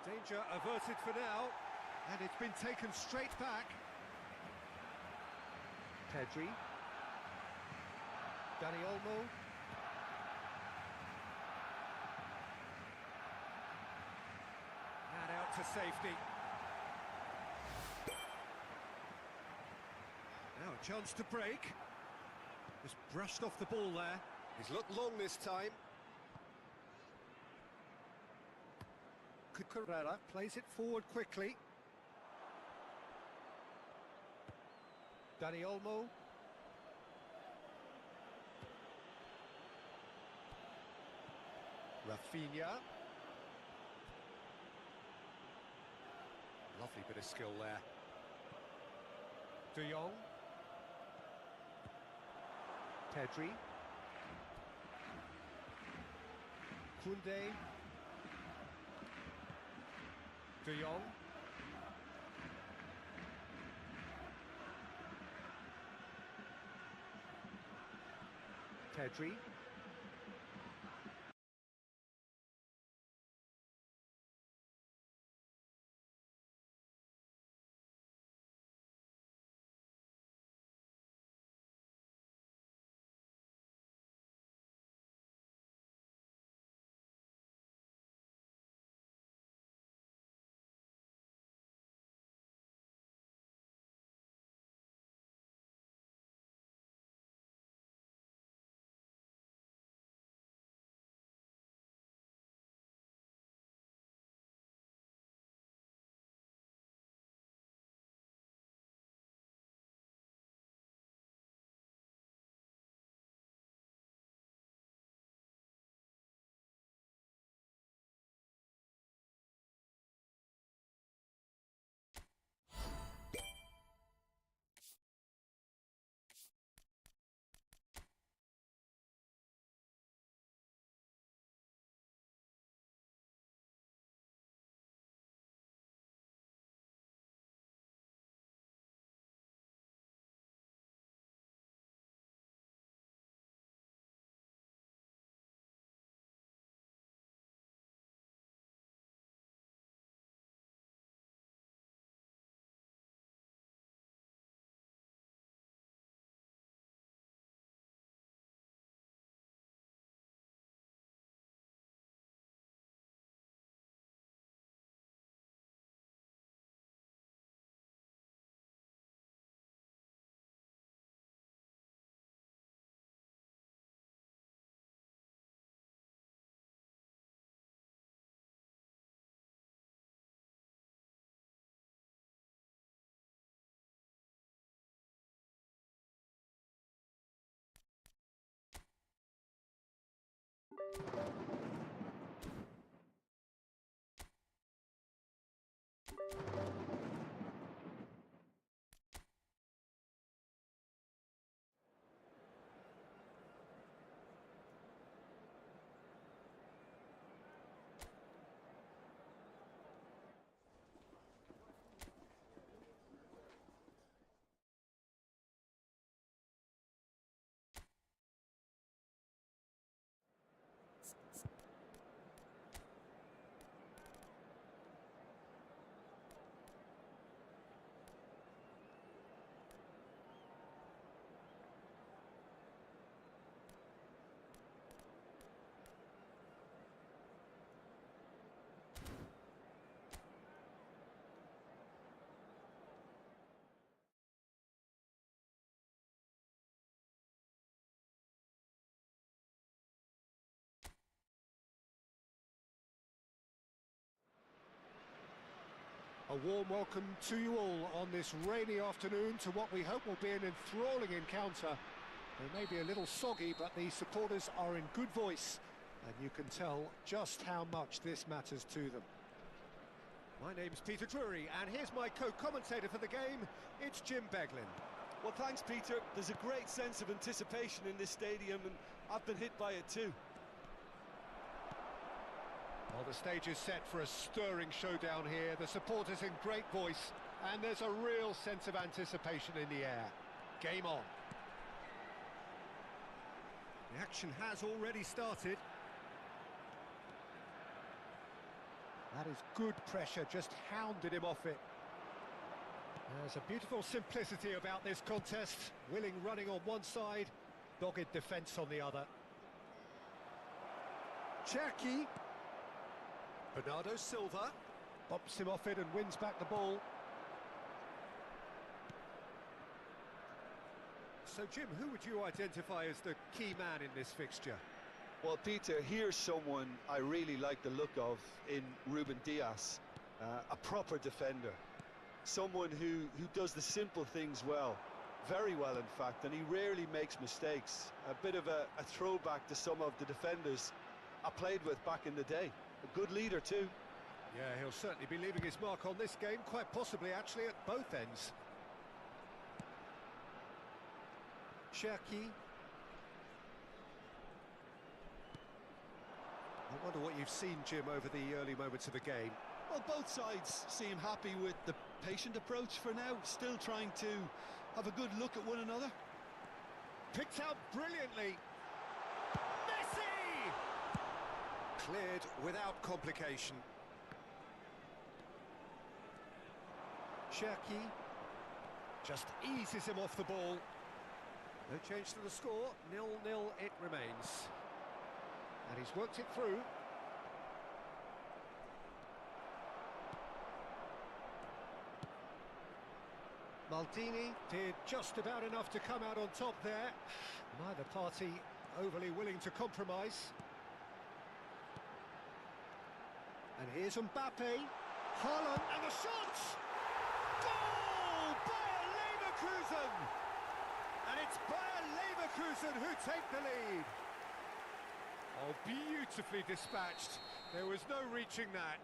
Danger averted for now. And it's been taken straight back. Pedri. Dani Olmo. And out to safety. Now a chance to break. Just brushed off the ball there. He's looked long this time. Carrera plays it forward quickly. Dani Olmo. Rafinha. Lovely bit of skill there. De Jong. Pedri. Koundé. De Jong. Pedri. A warm welcome to you all on this rainy afternoon to what we hope will be an enthralling encounter. They may be a little soggy, but the supporters are in good voice, and you can tell just how much this matters to them. My name's Peter Drury, and here's my co-commentator for the game, it's Jim Beglin. Well, thanks, Peter. There's a great sense of anticipation in this stadium, and I've been hit by it too. Well, the stage is set for a stirring showdown here. The supporters in great voice, and there's a real sense of anticipation in the air. Game on. The action has already started. That is good pressure, just hounded him off it. There's a beautiful simplicity about this contest. Willing running on one side, dogged defence on the other. Cherki. Bernardo Silva. Bumps him off it and wins back the ball. So, Jim, who would you identify as the key man in this fixture? Well, Peter, here's someone I really like the look of in Ruben Dias, a proper defender. Someone who does the simple things well, very well in fact, and he rarely makes mistakes. A bit of a throwback to some of the defenders I played with back in the day. A good leader too. Yeah, he'll certainly be leaving his mark on this game, quite possibly actually at both ends. Cherki. I wonder what you've seen, Jim, over the early moments of the game. Well, both sides seem happy with the patient approach for now, still trying to have a good look at one another. Picked out brilliantly. Messi! Cleared without complication. Cherki just eases him off the ball. No change to the score, 0-0 it remains. And he's worked it through. Maldini did just about enough to come out on top there. Neither party overly willing to compromise. And here's Mbappe. Haaland and the shot! Goal! Bayer Leverkusen! And it's Bayer Leverkusen who take the lead. Oh, beautifully dispatched. There was no reaching that.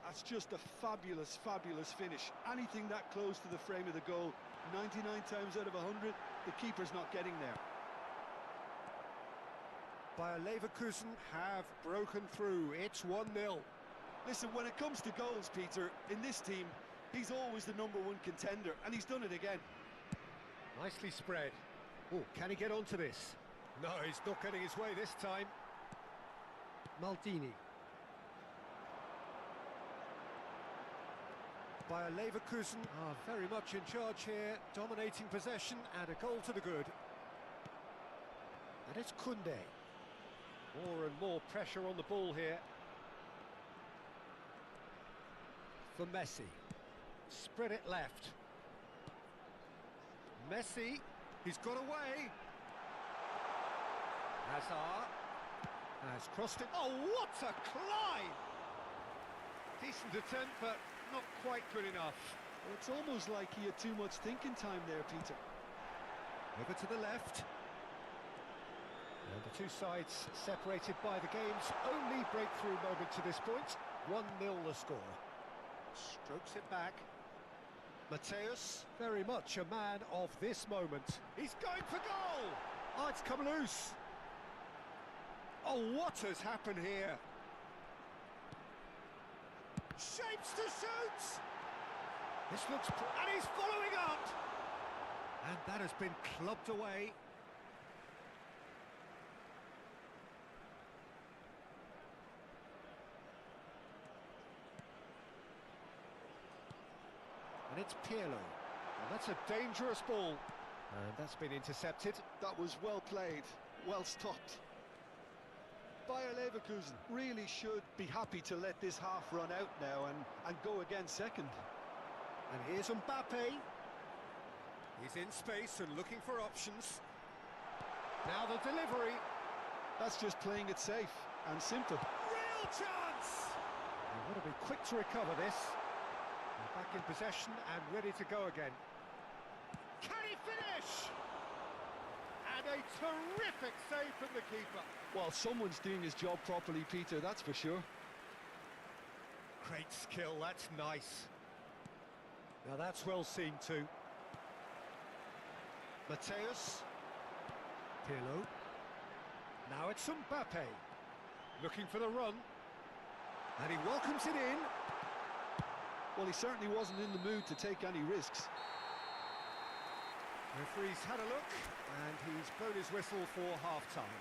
That's just a fabulous, fabulous finish. Anything that close to the frame of the goal, 99 times out of 100, the keeper's not getting there. Bayer Leverkusen have broken through. It's 1-0. Listen, when it comes to goals, Peter, in this team, he's always the #1 contender, and he's done it again. Nicely spread. Oh, can he get onto this? No, he's not getting his way this time. Maldini. Bayer Leverkusen are very much in charge here, dominating possession and a goal to the good. And it's Koundé. More and more pressure on the ball here. For Messi. Spread it left. Messi, he's got away. Hazard has crossed it. Oh, what a climb! Decent attempt, but not quite good enough. Well, it's almost like he had too much thinking time there, Peter. Over to the left. And the two sides separated by the game's only breakthrough moment to this point. 1-0 the score. Strokes it back. Mateus, very much a man of this moment. He's going for goal! Oh, it's come loose. Oh, what has happened here? Shapes to shoot! This looks... and he's following up! And that has been clubbed away. And it's Pirlo. Well, that's a dangerous ball. And that's been intercepted. That was well played, well stopped. Bayer Leverkusen really should be happy to let this half run out now and go again second. And here's Mbappe. He's in space and looking for options. Now the delivery. That's just playing it safe and simple. Real chance! They want to be quick to recover this. They're back in possession and ready to go again. Can he finish? And a terrific save from the keeper. Well, someone's doing his job properly, Peter, that's for sure. Great skill, that's nice. Now that's well seen too. Mateus. Pirlo. Now it's Mbappe. Looking for the run. And he welcomes it in. Well, he certainly wasn't in the mood to take any risks. Referee's had a look, and he's blown his whistle for half-time.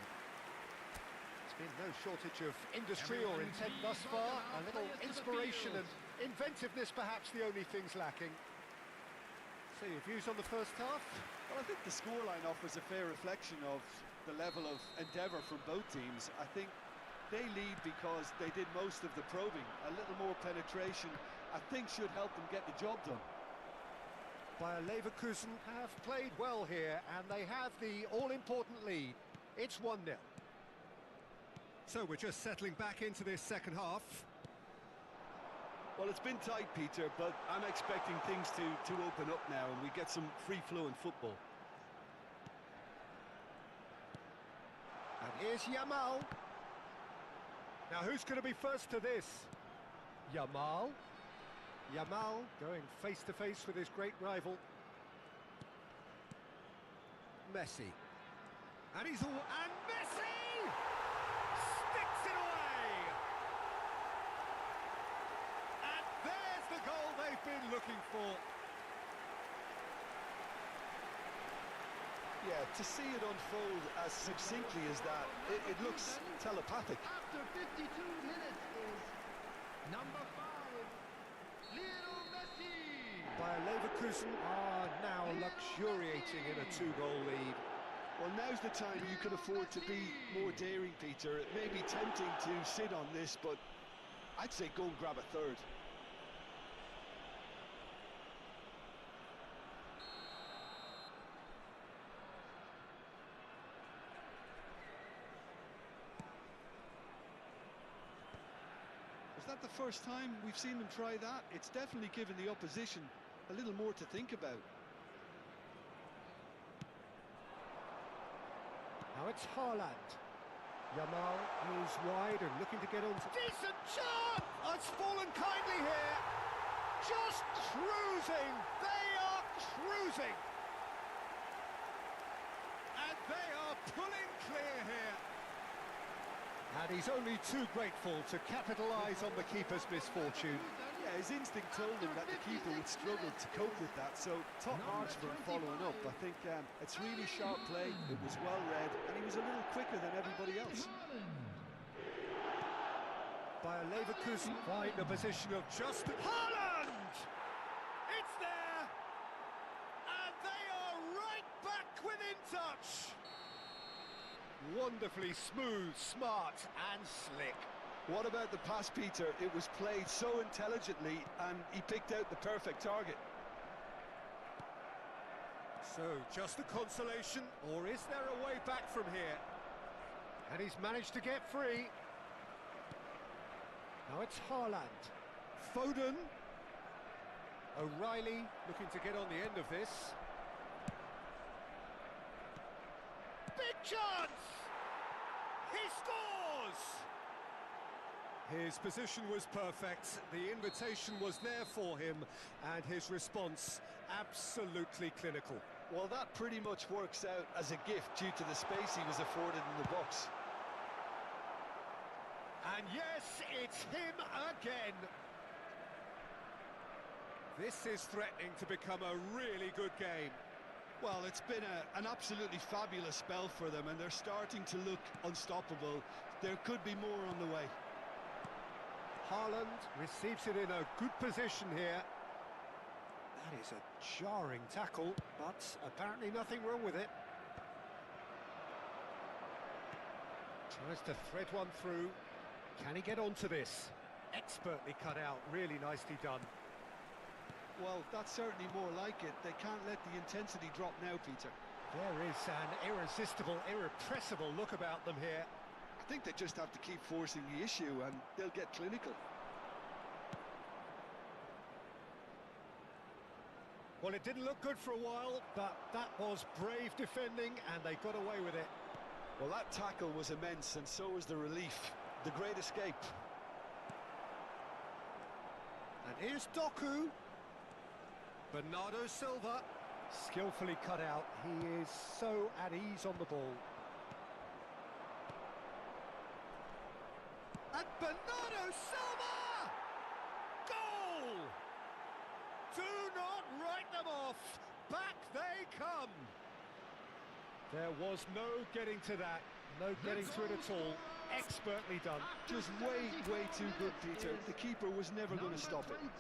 There's been no shortage of industry or intent thus far. A little inspiration and inventiveness perhaps the only things lacking. So your views on the first half? Well, I think the scoreline offers a fair reflection of the level of endeavour from both teams. I think they lead because they did most of the probing. A little more penetration, I think, should help them get the job done. Bayer Leverkusen have played well here, and they have the all-important lead. It's 1-0. So we're just settling back into this second half. Well, it's been tight, Peter, but I'm expecting things to open up now and we get some free-flowing football. And here's Yamal. Now, who's going to be first to this? Yamal. Yamal going face-to-face with his great rival. Messi. And he's all... And Messi! Sticks it away! And there's the goal they've been looking for. Yeah, to see it unfold as succinctly as that, it looks telepathic. After 52 minutes is number 5, Lionel Messi. Bayer Leverkusen are now luxuriating in a 2-goal lead. Well, now's the time you can afford to be more daring, Peter. It may be tempting to sit on this, but I'd say go and grab a third. Is that the first time we've seen them try that? It's definitely given the opposition a little more to think about. Now it's Haaland. Yamal is wide and looking to get on. Decent chance! Oh, it's fallen kindly here. Just cruising. They are cruising. And they are pulling clear here. And he's only too grateful to capitalise on the keeper's misfortune. Yeah, his instinct told him that the keeper would struggle to cope with that, so top marks for him following up. I think it's really sharp play, it was well read, and he was a little quicker than everybody else. Bayer Leverkusen find a position of just... Haaland! It's there! And they are right back within touch! Wonderfully smooth, smart and slick. What about the pass, Peter? It was played so intelligently and he picked out the perfect target. So, just a consolation, or is there a way back from here? And he's managed to get free. Now it's Haaland. Foden. O'Reilly looking to get on the end of this. Big chance! He scores! His position was perfect, the invitation was there for him, and his response absolutely clinical. Well, that pretty much works out as a gift due to the space he was afforded in the box. And yes, it's him again. This is threatening to become a really good game. Well, it's been an absolutely fabulous spell for them, and they're starting to look unstoppable. There could be more on the way. Haaland receives it in a good position here. That is a jarring tackle, but apparently nothing wrong with it. Tries to thread one through. Can he get onto this? Expertly cut out, really nicely done. Well, that's certainly more like it. They can't let the intensity drop now, Peter. There is an irresistible, irrepressible look about them here. I think they just have to keep forcing the issue and they'll get clinical. Well, it didn't look good for a while, but that was brave defending and they got away with it. Well, that tackle was immense and so was the relief. The great escape. And here's Doku. Bernardo Silva, skillfully cut out. He is so at ease on the ball. And Bernardo Silva! Goal! Do not write them off. Back they come. There was no getting to that. No getting to it at all. Expertly done. Just way, way too good, Peter. The keeper was never going to stop it. 20,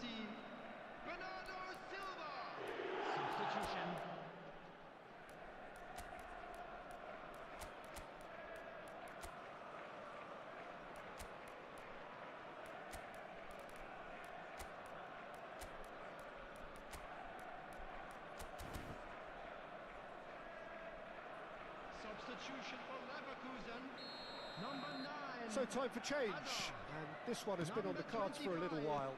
Bernardo Silva. Substitution. Substitution for Leverkusen. Number 9. So time for change, and this one has been on the cards for a little while.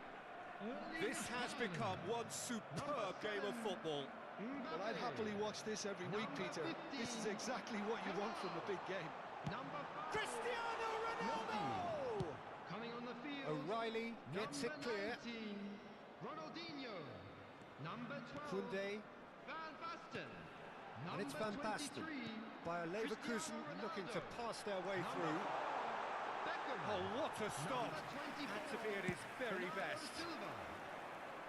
This has become one superb game of football. Well, I'd happily watch this every week, Peter. This is exactly what you want from a big game. Number 5. Cristiano Ronaldo! Coming on the field. O'Reilly gets it clear. 19, Ronaldinho. Number 12. Koundé, Van Basten. and it's Van Number Basten 23, by a Leverkusen Cristiano looking to Ronaldo. pass their way through. Beckham. Oh, what a stop! Number 24, Had to be at his very Bernardo best. Silva.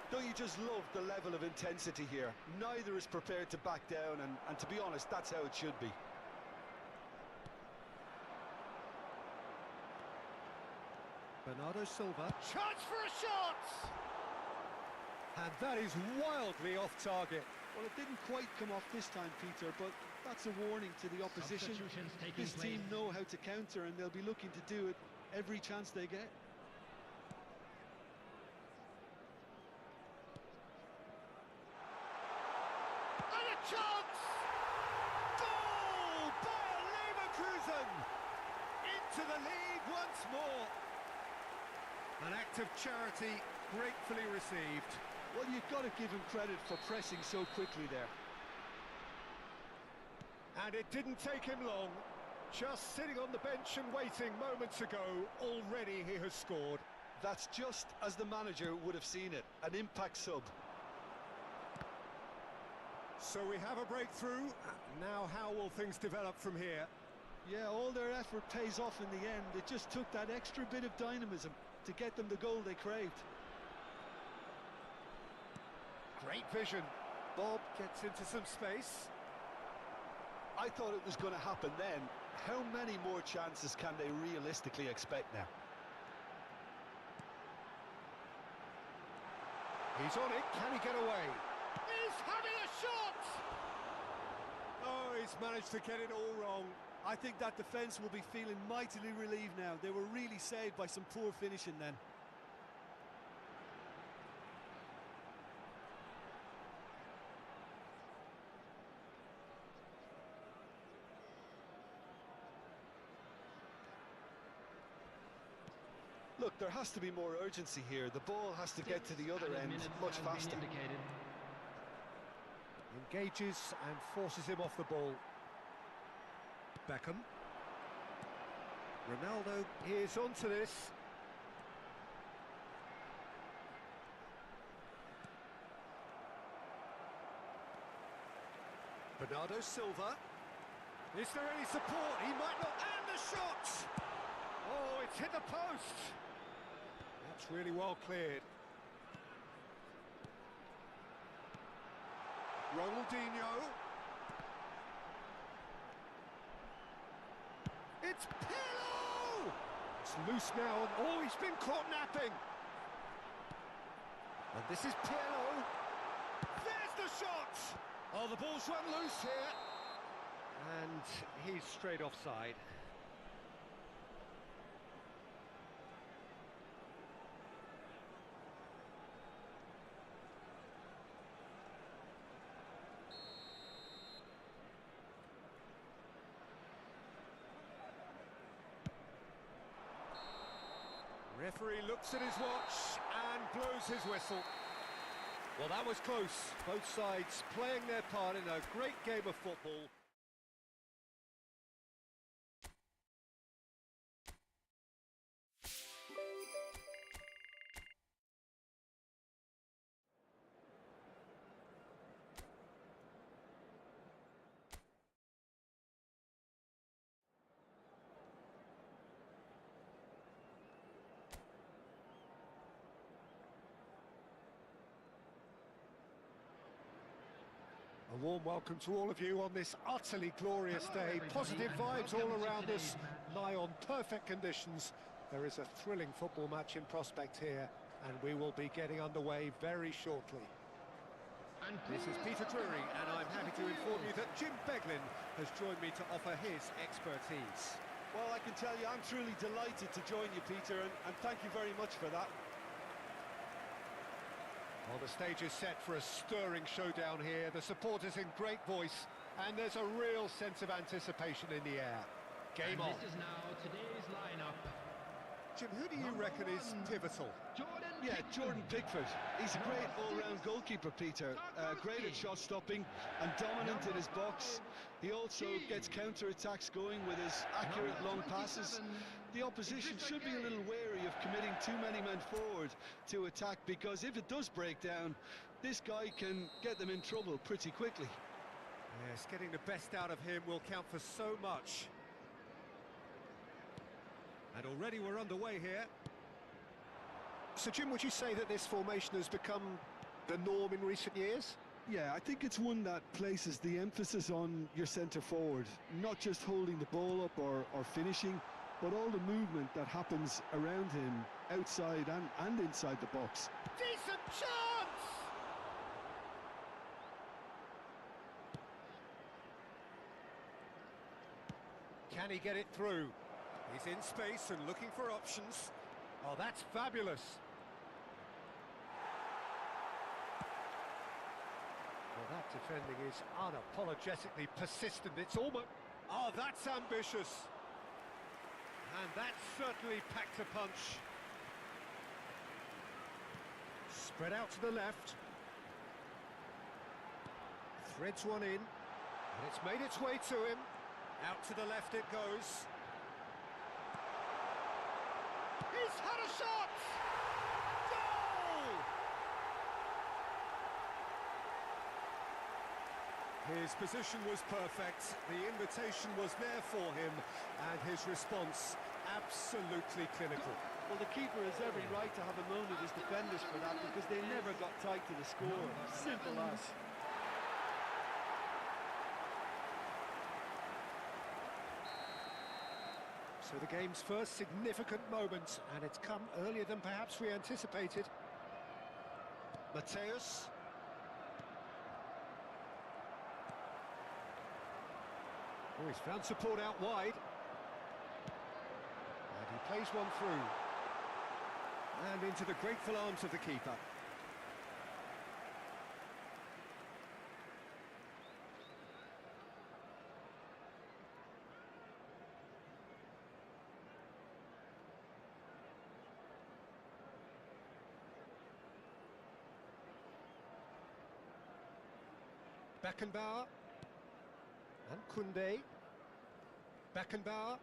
Don't you just love the level of intensity here? Neither is prepared to back down, and to be honest, that's how it should be. Bernardo Silva. Chance for a shot! And that is wildly off target. Well, it didn't quite come off this time, Peter, but that's a warning to the opposition. Substitutions taking This team place. know how to counter, and they'll be looking to do it every chance they get. And a chance! Goal! Bayer Leverkusen! Into the lead once more. An act of charity gratefully received. Well, you've got to give him credit for pressing so quickly there. And it didn't take him long. Just sitting on the bench and waiting moments ago, already he has scored. That's just as the manager would have seen it, an impact sub. So we have a breakthrough. Now how will things develop from here? Yeah, all their effort pays off in the end. It just took that extra bit of dynamism to get them the goal they craved. Great vision. Bob gets into some space. I thought it was going to happen then. How many more chances can they realistically expect now? He's on it. Can he get away? He's having a shot! Oh, he's managed to get it all wrong. I think that defence will be feeling mightily relieved now. They were really saved by some poor finishing then. Look, there has to be more urgency here. The ball has to get to the other end much faster. Engages and forces him off the ball. Beckham. Ronaldo is onto this. Bernardo Silva. Is there any support? He might not. And the shot! Oh, it's hit the post. That's really well cleared. Ronaldinho. It's Pirlo! It's loose now, and oh, he's been caught napping. And this is Pirlo. There's the shot! Oh, the ball's run loose here. And he's straight offside. Referee looks at his watch and blows his whistle. Well, that was close. Both sides playing their part in a great game of football. A warm welcome to all of you on this utterly glorious day. Positive vibes all around us, lie on perfect conditions. There is a thrilling football match in prospect here, and we will be getting underway very shortly. This is Peter Drury, and I'm happy to inform you that Jim Beglin has joined me to offer his expertise. Well, I can tell you I'm truly delighted to join you, Peter, and thank you very much for that. Well, the stage is set for a stirring showdown here. The supporters in great voice, and there's a real sense of anticipation in the air. Game on. This is now today's lineup. Jim, who do you reckon is pivotal? Jordan Pickford. He's a great all-round goalkeeper, Peter. Great at shot stopping and dominant in his box. He also gets counter-attacks going with his accurate long passes. The opposition should be a little wary of committing too many men forward to attack, because if it does break down, this guy can get them in trouble pretty quickly. Yes, getting the best out of him will count for so much. And already we're underway here. So, Jim, would you say that this formation has become the norm in recent years? Yeah, I think it's one that places the emphasis on your centre forward, not just holding the ball up or finishing, but all the movement that happens around him, outside and inside the box. Decent chance! Can he get it through? He's in space and looking for options. Oh, that's fabulous. Well, that defending is unapologetically persistent. It's almost... Oh, that's ambitious. And that certainly packed a punch. Spread out to the left. Threads one in. And it's made its way to him. Out to the left it goes. He's had a shot! Goal! His position was perfect, the invitation was there for him, and his response absolutely clinical. Well, the keeper has every right to have a moan at his defenders for that, because they never got tight to the score. Simple as. So the game's first significant moment, and it's come earlier than perhaps we anticipated. Mateus. Oh, he's found support out wide. And he plays one through. And into the grateful arms of the keeper. Beckenbauer. And Koundé. Beckenbauer.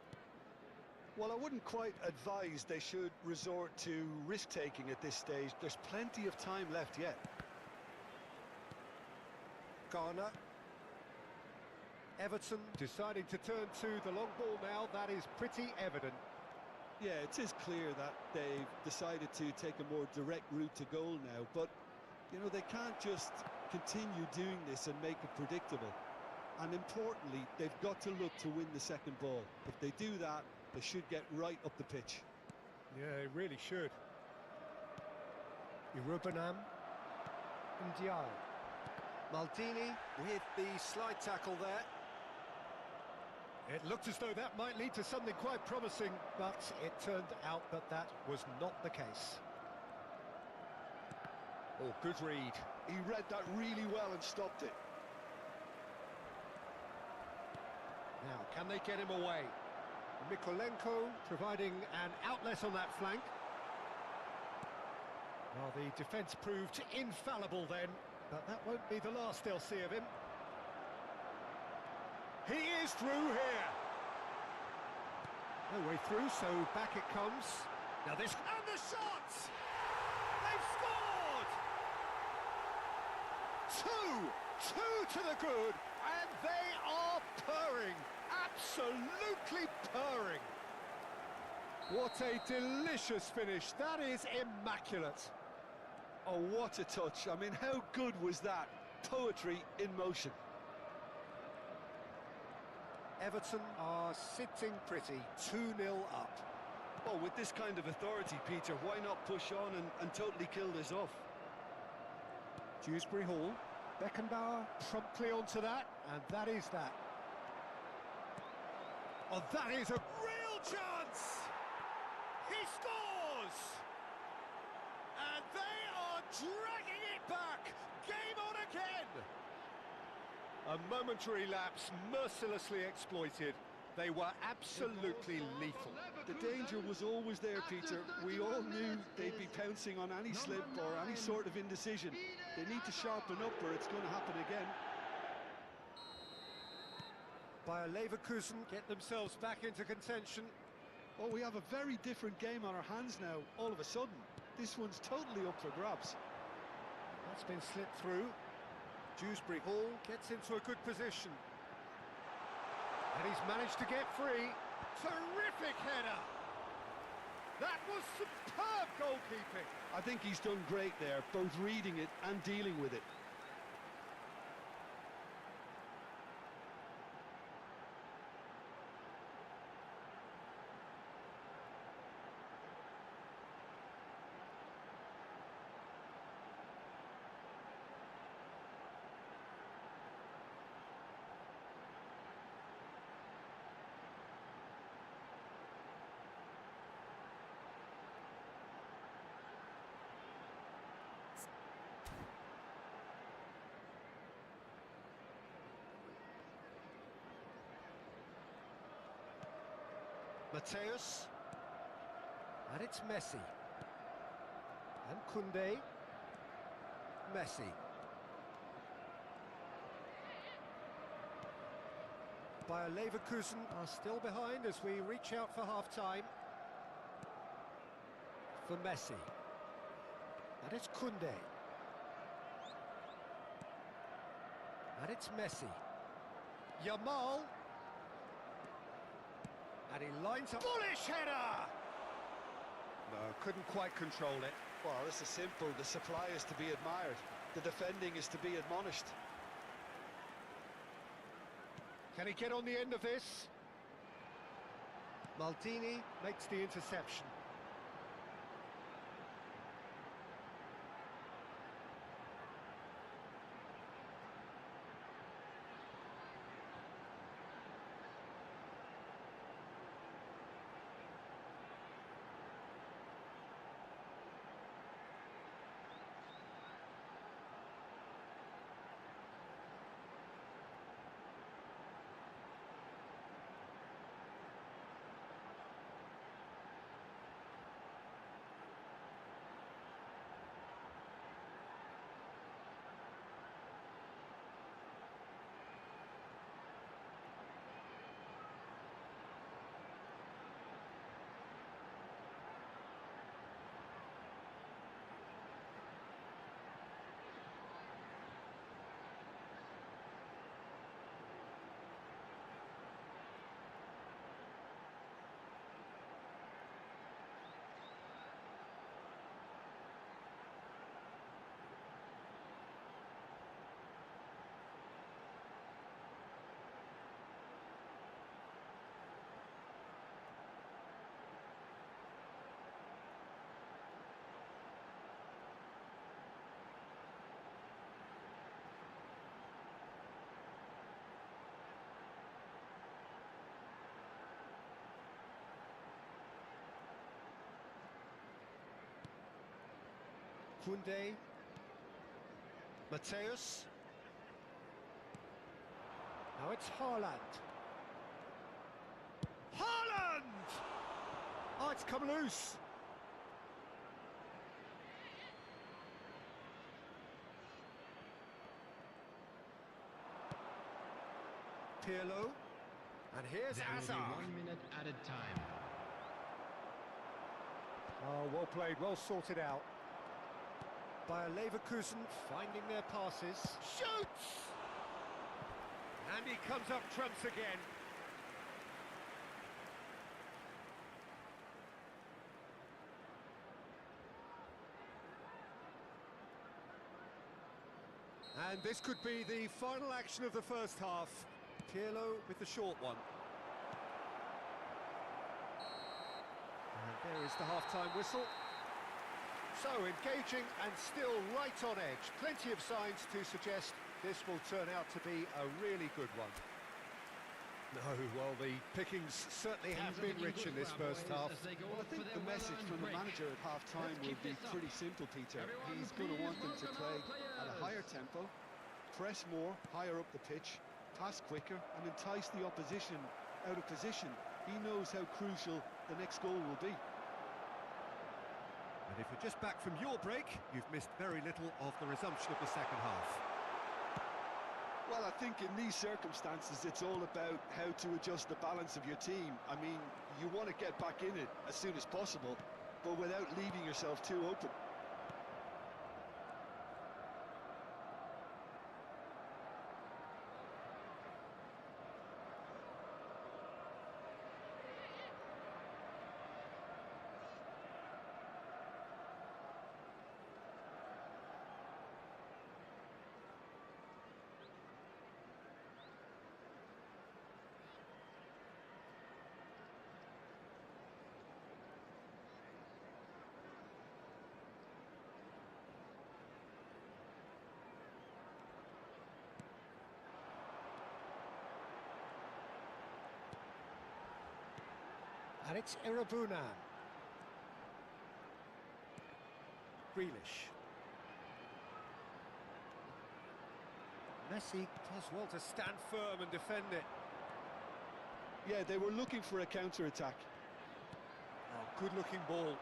Well, I wouldn't quite advise they should resort to risk-taking at this stage. There's plenty of time left yet. Garner. Everton deciding to turn to the long ball now. That is pretty evident. Yeah, it is clear that they've decided to take a more direct route to goal now, but, you know, they can't just continue doing this and make it predictable. And importantly, they've got to look to win the second ball. If they do that, they should get right up the pitch. Yeah, they really should. Irubanam. Ndiaye. Maldini with the slide tackle there. It looked as though that might lead to something quite promising, but it turned out that that was not the case. Oh, good read. He read that really well and stopped it. Now, can they get him away? Mikolenko providing an outlet on that flank. Well, the defence proved infallible then, but that won't be the last they'll see of him. He is through here. No way through, so back it comes. Now this... And the shot! They've scored! Two to the good, and they are purring. Absolutely purring. What a delicious finish. That is immaculate. Oh, what a touch. I mean, how good was that? Poetry in motion. Everton are sitting pretty, 2-0 up. Oh, with this kind of authority, Peter, why not push on and totally kill this off? Dewsbury Hall, Beckenbauer promptly onto that, and that is that. Oh, that is a real chance! He scores! And they are dragging it back! Game on again! A momentary lapse mercilessly exploited. They were absolutely lethal. The danger was always there, Peter. We all knew they'd be pouncing on any slip or any sort of indecision. They need to sharpen up or it's going to happen again. Bayer Leverkusen get themselves back into contention. Oh, we have a very different game on our hands now, all of a sudden. This one's totally up for grabs. That's been slipped through. Dewsbury Hall gets into a good position. And he's managed to get free. Terrific header! That was superb goalkeeping. I think he's done great there, both reading it and dealing with it. Mateus, and it's Messi, and Koundé, Messi. Bayer Leverkusen are still behind as we reach out for half-time. For Messi, and it's Koundé, and it's Messi. Yamal. And he lines up. Bullish header! No, couldn't quite control it. Well, this is simple. The supply is to be admired. The defending is to be admonished. Can he get on the end of this? Maldini makes the interception. Koundé, Mateus. Now it's Haaland. Haaland! Oh, it's come loose. Pirlo. And here's Hazard. 1 minute added time. Oh, well played, well sorted out. Bayer Leverkusen finding their passes. Shoots! And he comes up trumps again. And this could be the final action of the first half. Pirlo with the short one. There is the half-time whistle. So, engaging and still right on edge. Plenty of signs to suggest this will turn out to be a really good one. No, well, the pickings certainly have been rich in this first half. Well, I think the message from the manager at half-time will be pretty simple, Peter. He's going to want them to play at a higher tempo, press more, higher up the pitch, pass quicker, and entice the opposition out of position. He knows how crucial the next goal will be. And if you're just back from your break, you've missed very little of the resumption of the second half. Well, I think in these circumstances, it's all about how to adjust the balance of your team. I mean, you want to get back in it as soon as possible, but without leaving yourself too open. And it's Irabunan. Grealish. Messi does well to stand firm and defend it. Yeah, they were looking for a counter-attack. Oh, good-looking ball.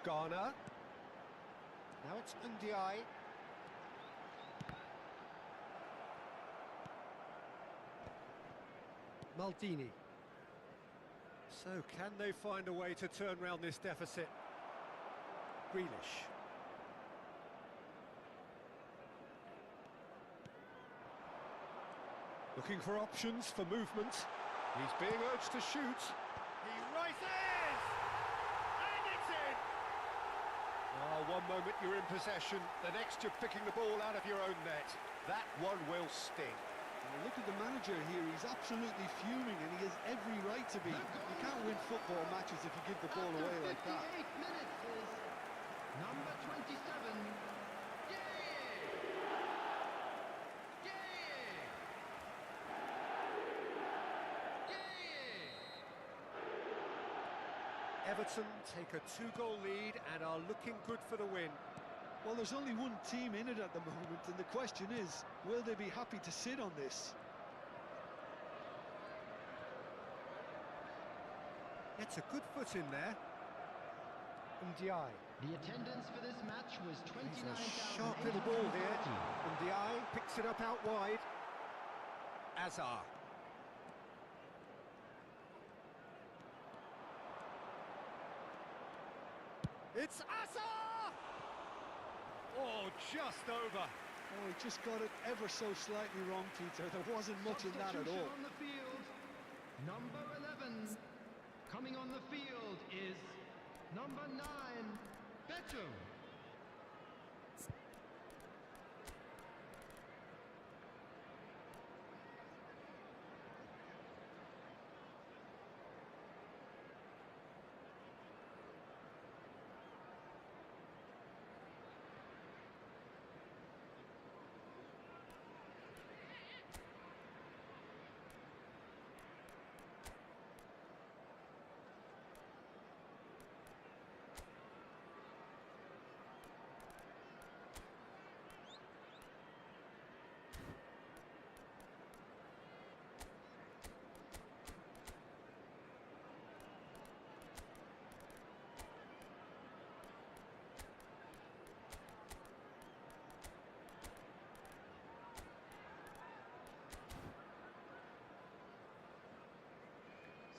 Garner. Now it's Ndiaye. Maldini. So, can they find a way to turn round this deficit? Grealish. Looking for options for movement. He's being urged to shoot. He rises! And it's in! Oh, one moment you're in possession, the next you're picking the ball out of your own net. That one will sting. Look at the manager here, he's absolutely fuming and he has every right to be. You can't win football matches if you give the ball away like that. 58 minutes is number 27, Everton take a 2-goal lead and are looking good for the win. Well, there's only one team in it at the moment, and the question is, will they be happy to sit on this? Gets a good foot in there. Ndiaye. The attendance for this match was He's a sharp little ball here. Ndiaye picks it up out wide. Azar. It's Azar! Oh, just over. Oh, he just got it ever so slightly wrong, Peter. There wasn't much in that at all. On the field, number 11. Coming on the field is number 9, Beto.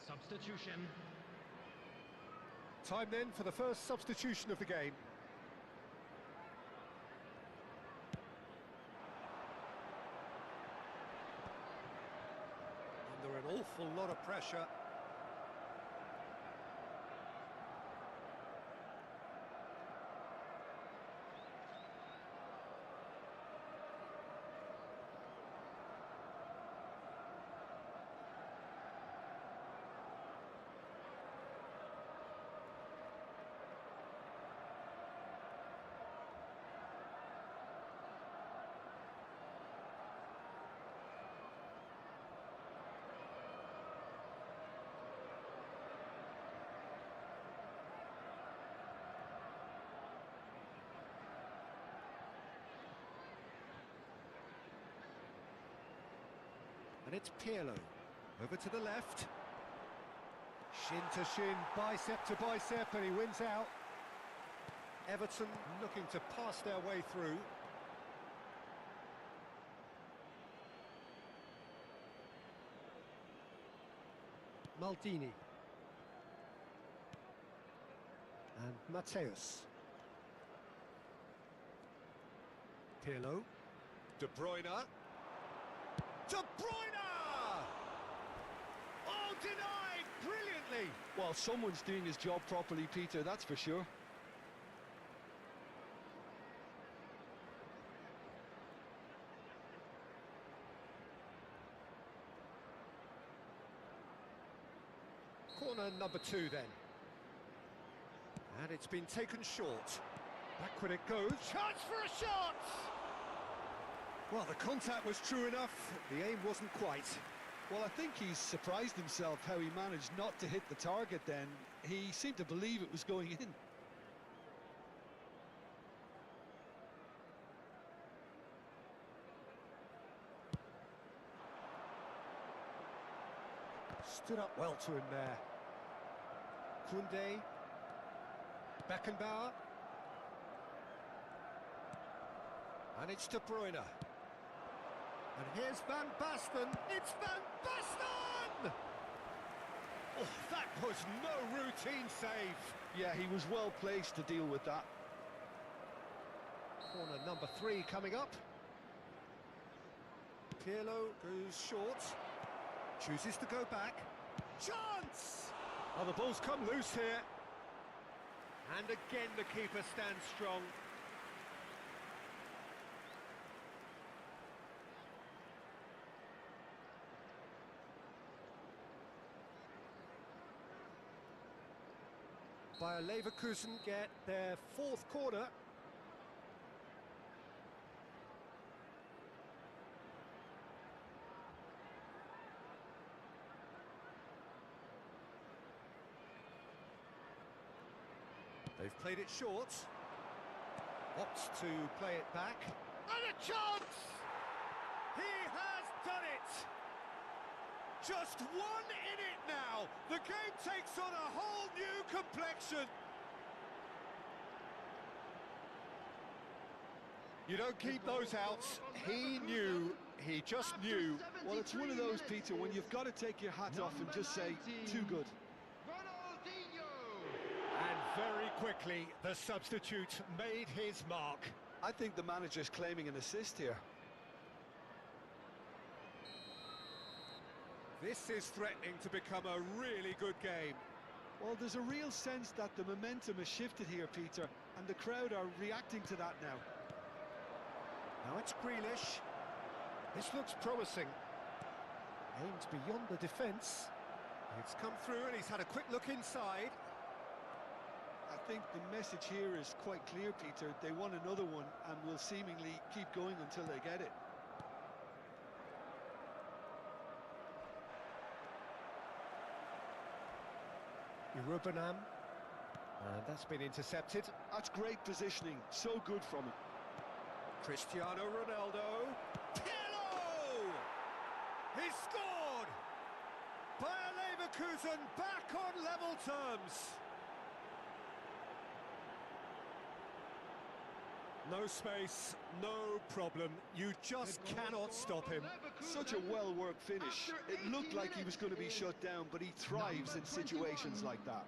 Substitution. Time then for the first substitution of the game. Under an awful lot of pressure. it's Pirlo. Over to the left. Shin to shin, bicep to bicep, and he wins out. Everton looking to pass their way through. Maldini. And Mateus. Pirlo. De Bruyne. De Bruyne! Oh, denied brilliantly! Well, someone's doing his job properly, Peter, that's for sure. Corner number 2 then. And it's been taken short. Backward it goes. Chance for a shot! Well, the contact was true enough. The aim wasn't quite. Well, I think he's surprised himself how he managed not to hit the target then. He seemed to believe it was going in. Stood up well to him there. Koundé. Beckenbauer. And it's De Bruyne. And here's Van Basten. It's Van Basten! Oh, that was no routine save. Yeah, he was well placed to deal with that. Corner number 3 coming up. Pirlo goes short. Chooses to go back. Chance! Oh, the ball's come loose here. And again the keeper stands strong. Bayer Leverkusen get their 4th corner. They've played it short. Opts to play it back. And a chance! He has done it! Just one in it now. The game takes on a whole new complexion. You don't keep those out. He knew. He just knew. Well, it's one of those, Peter, when you've got to take your hat off and just say, too good. And very quickly, the substitute made his mark. I think the manager's claiming an assist here. This is threatening to become a really good game. Well, there's a real sense that the momentum has shifted here, Peter, and the crowd are reacting to that now. Now it's Grealish. This looks promising. Aimed beyond the defence. It's come through and he's had a quick look inside. I think the message here is quite clear, Peter. They want another one and will seemingly keep going until they get it. Rubenam. And that's been intercepted. That's great positioning. So good from him. Cristiano Ronaldo. Pirlo! He scored! Bayer Leverkusen back on level terms. No space, no problem. You just cannot stop him. Such a well-worked finish. It looked like he was going to be shut down, but he thrives in situations like that.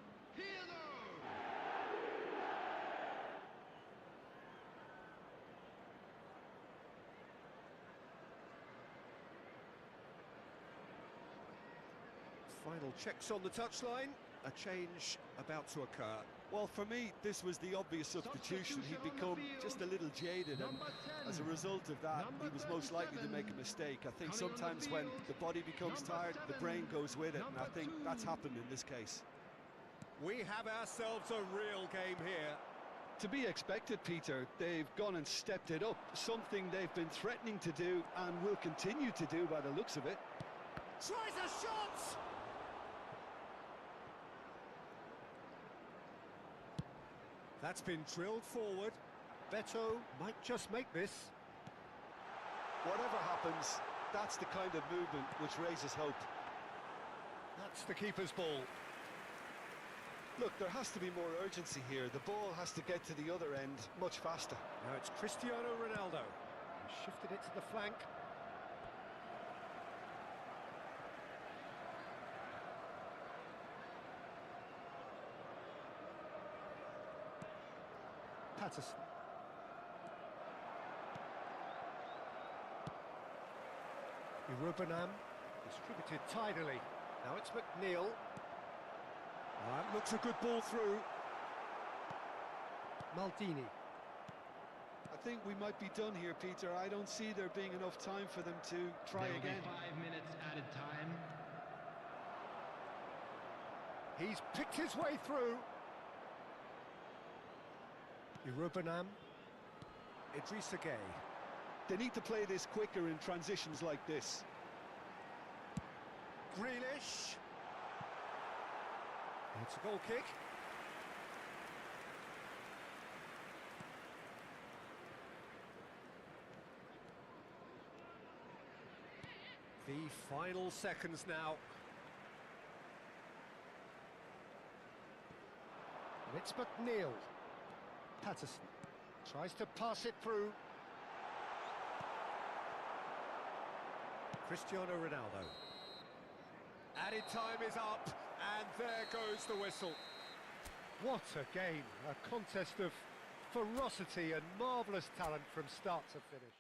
Final checks on the touchline. A change about to occur. Well, for me, this was the obvious substitution. He'd become just a little jaded, and as a result of that, he was most likely to make a mistake. I think sometimes when the body becomes tired, the brain goes with it, and I think that's happened in this case. We have ourselves a real game here. To be expected, Peter. They've gone and stepped it up, something they've been threatening to do and will continue to do by the looks of it. Tries a shot! That's been drilled forward. Beto might just make this. Whatever happens, That's the kind of movement which raises hope. That's the keeper's ball. Look, there has to be more urgency here. The ball has to get to the other end much faster. Now it's Cristiano Ronaldo. He shifted it to the flank. Patterson. Rubenam distributed tidily. Now it's McNeil. That looks a good ball through. Maldini. I think we might be done here, Peter. I don't see there being enough time for them to try There will again. be 5 minutes added time. He's picked his way through. Rubenam. Idrissa Gueye. They need to play this quicker in transitions like this. Grealish. It's a goal kick. The final seconds now. And it's McNeil. Patterson tries to pass it through. Cristiano Ronaldo. Added time is up, and there goes the whistle. What a game, a contest of ferocity and marvellous talent from start to finish.